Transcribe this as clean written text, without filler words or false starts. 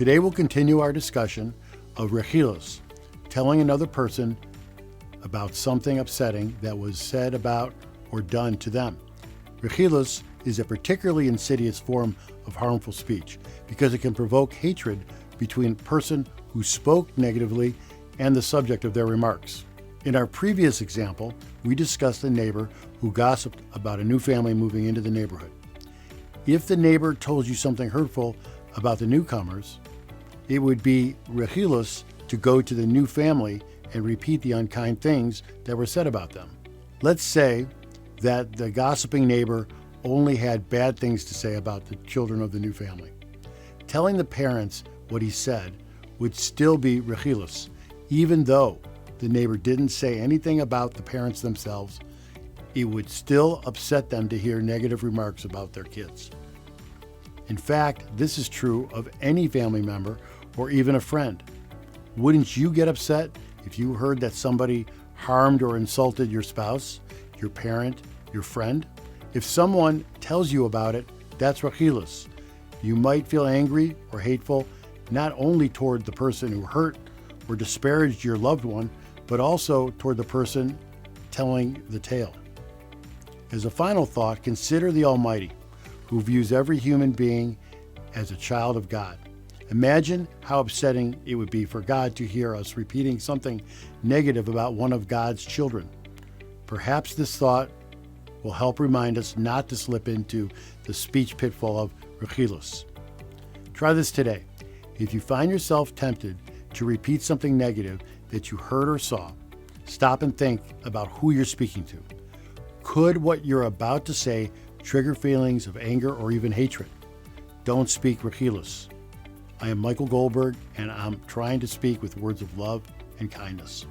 Today we'll continue our discussion of rechilos, telling another person about something upsetting that was said about or done to them. Rechilos is a particularly insidious form of harmful speech because it can provoke hatred between the person who spoke negatively and the subject of their remarks. In our previous example, we discussed a neighbor who gossiped about a new family moving into the neighborhood. If the neighbor told you something hurtful about the newcomers, it would be rechilos to go to the new family and repeat the unkind things that were said about them. Let's say that the gossiping neighbor only had bad things to say about the children of the new family. Telling the parents what he said would still be rechilos, even though the neighbor didn't say anything about the parents themselves. It would still upset them to hear negative remarks about their kids. In fact, this is true of any family member or even a friend. Wouldn't you get upset if you heard that somebody harmed or insulted your spouse, your parent, your friend? If someone tells you about it, that's rechilos. You might feel angry or hateful, not only toward the person who hurt or disparaged your loved one, but also toward the person telling the tale. As a final thought, consider the Almighty, who views every human being as a child of God. Imagine how upsetting it would be for God to hear us repeating something negative about one of God's children. Perhaps this thought will help remind us not to slip into the speech pitfall of rechilos. Try this today. If you find yourself tempted to repeat something negative that you heard or saw, stop and think about who you're speaking to. Could what you're about to say trigger feelings of anger or even hatred? Don't speak rechilos. I am Michael Goldberg, and I'm trying to speak with words of love and kindness.